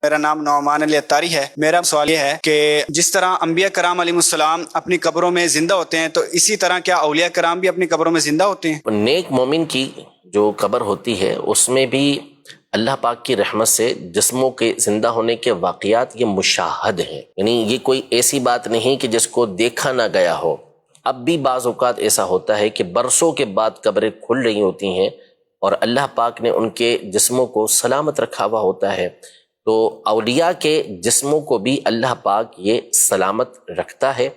میرا نام نعمان علی اتاری ہے۔ میرا سوال یہ ہے کہ جس طرح انبیاء کرام علیہ السلام اپنی قبروں میں زندہ ہوتے ہیں تو اسی طرح کیا اولیاء کرام بھی اپنی قبروں میں زندہ ہوتے ہیں؟ نیک مومن کی جو قبر ہوتی ہے اس میں بھی اللہ پاک کی رحمت سے جسموں کے زندہ ہونے کے واقعات یہ مشاہد ہیں، یعنی یہ کوئی ایسی بات نہیں کہ جس کو دیکھا نہ گیا ہو۔ اب بھی بعض اوقات ایسا ہوتا ہے کہ برسوں کے بعد قبریں کھل رہی ہوتی ہیں اور اللہ پاک نے ان کے جسموں کو سلامت رکھا ہوا ہوتا ہے، تو اولیاء کے جسموں کو بھی اللہ پاک یہ سلامت رکھتا ہے۔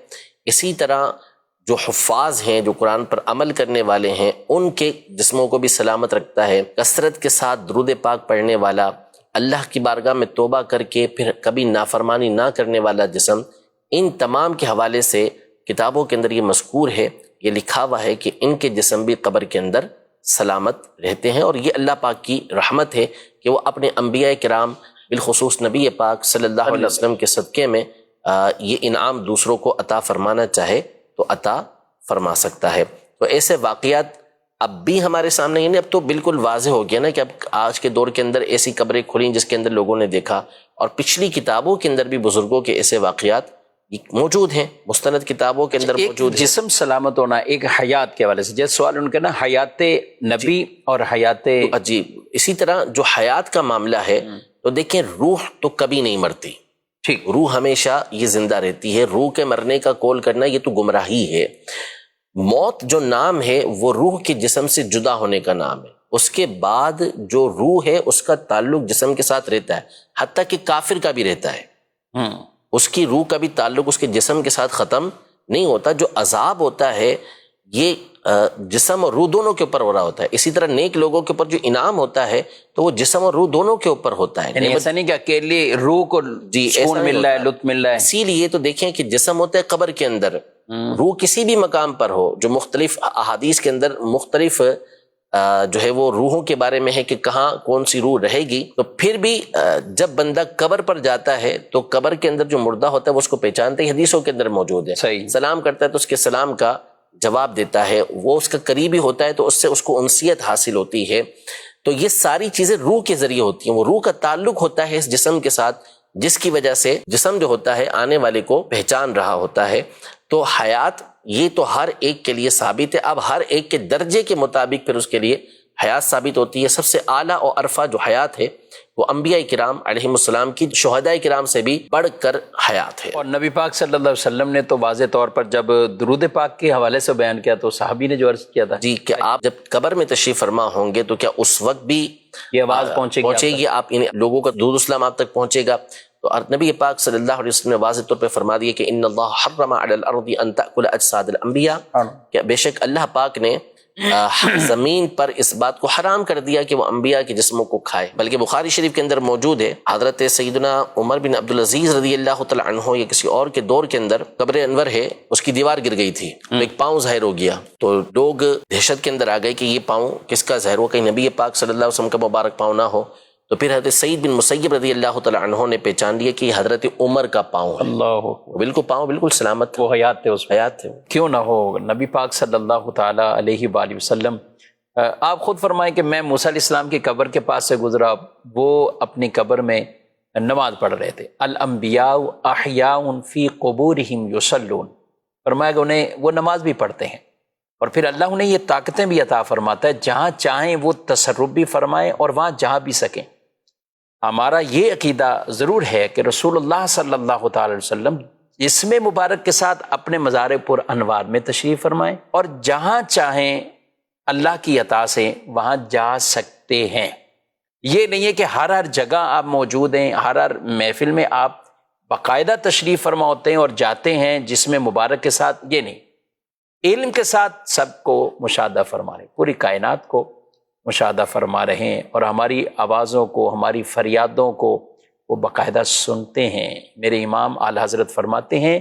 اسی طرح جو حفاظ ہیں، جو قرآن پر عمل کرنے والے ہیں، ان کے جسموں کو بھی سلامت رکھتا ہے۔ کثرت کے ساتھ درود پاک پڑھنے والا، اللہ کی بارگاہ میں توبہ کر کے پھر کبھی نافرمانی نہ کرنے والا جسم، ان تمام کے حوالے سے کتابوں کے اندر یہ مذکور ہے، یہ لکھا ہوا ہے کہ ان کے جسم بھی قبر کے اندر سلامت رہتے ہیں، اور یہ اللہ پاک کی رحمت ہے کہ وہ اپنے انبیاء کرام بالخصوص نبی پاک صلی اللہ علیہ وسلم کے صدقے میں یہ انعام دوسروں کو عطا فرمانا چاہے تو عطا فرما سکتا ہے۔ تو ایسے واقعات اب بھی ہمارے سامنے، یعنی اب تو بالکل واضح ہو گیا نا کہ اب آج کے دور کے اندر ایسی قبریں کھلیں جس کے اندر لوگوں نے دیکھا، اور پچھلی کتابوں کے اندر بھی بزرگوں کے ایسے واقعات موجود ہیں، مستند کتابوں کے اندر موجود ہیں۔ جسم سلامت ہونا ایک حیات کے حوالے سے، جیسے سوال ان کا نا حیات نبی اور حیات عجیب، اسی طرح جو حیات کا معاملہ ہے تو دیکھیں روح تو کبھی نہیں مرتی، ٹھیک، روح ہمیشہ یہ زندہ رہتی ہے۔ روح کے مرنے کا قول کرنا یہ تو گمراہی ہے۔ موت جو نام ہے وہ روح کے جسم سے جدا ہونے کا نام ہے، اس کے بعد جو روح ہے اس کا تعلق جسم کے ساتھ رہتا ہے، حتیٰ کہ کافر کا بھی رہتا ہے، اس کی روح کا بھی تعلق اس کے جسم کے ساتھ ختم نہیں ہوتا۔ جو عذاب ہوتا ہے یہ جسم اور روح دونوں کے اوپر ہو رہا ہوتا ہے۔ اسی طرح نیک لوگوں کے اوپر جو انعام ہوتا ہے تو وہ جسم اور روح دونوں کے اوپر ہوتا ہے، یعنی ایسا نہیں کہ اکیلے روح کو سکون مل رہا ہے، لطف مل رہا ہے۔ اسی لیے تو دیکھیں کہ جسم ہوتا ہے قبر کے اندر، روح کسی بھی مقام پر ہو، جو مختلف احادیث کے اندر مختلف جو ہے وہ روحوں کے بارے میں ہے کہ کہاں کون سی روح رہے گی، تو پھر بھی جب بندہ قبر پر جاتا ہے تو قبر کے اندر جو مردہ ہوتا ہے وہ اس کو پہچانتے ہیں، حدیثوں کے اندر موجود ہے، سلام کرتا ہے تو اس کے سلام کا جواب دیتا ہے، وہ اس کا قریبی ہوتا ہے تو اس سے اس کو انسیت حاصل ہوتی ہے۔ تو یہ ساری چیزیں روح کے ذریعے ہوتی ہیں، وہ روح کا تعلق ہوتا ہے اس جسم کے ساتھ، جس کی وجہ سے جسم جو ہوتا ہے آنے والے کو پہچان رہا ہوتا ہے۔ تو حیات یہ تو ہر ایک کے لیے ثابت ہے، اب ہر ایک کے درجے کے مطابق پھر اس کے لیے حیات ثابت ہوتی ہے۔ سب سے اعلیٰ اور عرفہ جو حیات ہے وہ انبیاء کرام علیہ السلام کی، شہداء کرام سے بھی بڑھ کر حیات ہے۔ اور نبی پاک صلی اللہ علیہ وسلم نے تو واضح طور پر جب درود پاک کے حوالے سے بیان کیا تو صحابی نے جو عرض کیا تھا جی کہ آپ جب قبر میں تشریف فرما ہوں گے تو کیا اس وقت بھی یہ آواز پہنچے گی، آپ ان لوگوں کا درود اسلام آپ تک پہنچے گا؟ تو نبی پاک صلی اللہ علیہ وسلم نے واضح طور پہ فرما دیا کہ ان اللہ حرم علی الارض ان تأکل اجساد الانبیاء، کہ بے شک اللہ پاک نے زمین پر اس بات کو حرام کر دیا کہ وہ انبیاء کے جسموں کو کھائے۔ بلکہ بخاری شریف کے اندر موجود ہے، حضرت سیدنا عمر بن عبدالعزیز رضی اللہ تعالی عنہ یا کسی اور کے دور کے اندر قبر انور ہے، اس کی دیوار گر گئی تھی، ایک پاؤں ظاہر ہو گیا، تو لوگ دہشت کے اندر آ گئے کہ یہ پاؤں کس کا ظاہر ہو، کہیں نبی پاک صلی اللہ علیہ وسلم کا مبارک پاؤں نہ ہو۔ تو پھر حضرت سعید بن مسیب رضی اللہ تعالی عنہ نے پہچان لیا کہ یہ حضرت عمر کا پاؤں ہے، اللہ بالکل پاؤں بالکل سلامت، وہ حیات تھے، اس حیات تھے۔ کیوں نہ ہو نبی پاک صلی اللہ تعالی علیہ وآلہ وسلم، آپ خود فرمائیں کہ میں موسیٰ علیہ السلام کی قبر کے پاس سے گزرا، وہ اپنی قبر میں نماز پڑھ رہے تھے۔ الانبیاء احیاء فی قبورہم یصلون، فرمایا کہ انہیں وہ نماز بھی پڑھتے ہیں، اور پھر اللہ انہیں یہ طاقتیں بھی عطا فرماتا ہے، جہاں چاہیں وہ تصرف بھی فرمائیں اور وہاں جہاں بھی سکیں۔ ہمارا یہ عقیدہ ضرور ہے کہ رسول اللہ صلی اللہ تعالی علیہ وسلم جسم مبارک کے ساتھ اپنے مزار پر انوار میں تشریف فرمائیں، اور جہاں چاہیں اللہ کی عطا سے وہاں جا سکتے ہیں۔ یہ نہیں ہے کہ ہر جگہ آپ موجود ہیں، ہر محفل میں آپ باقاعدہ تشریف فرما ہوتے ہیں اور جاتے ہیں جسم مبارک کے ساتھ، یہ نہیں، علم کے ساتھ سب کو مشاہدہ فرما رہے، پوری کائنات کو مشاہدہ فرما رہے ہیں، اور ہماری آوازوں کو، ہماری فریادوں کو وہ باقاعدہ سنتے ہیں۔ میرے امام اعلی حضرت فرماتے ہیں،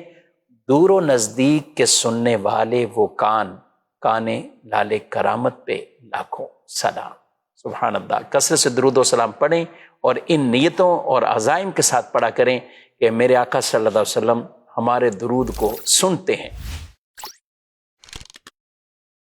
دور و نزدیک کے سننے والے وہ کان، کانے لالے کرامت پہ لاکھوں سلام۔ سبحان اللہ، کثرت سے درود و سلام پڑھیں اور ان نیتوں اور عزائم کے ساتھ پڑھا کریں کہ میرے آقا صلی اللہ علیہ وسلم ہمارے درود کو سنتے ہیں۔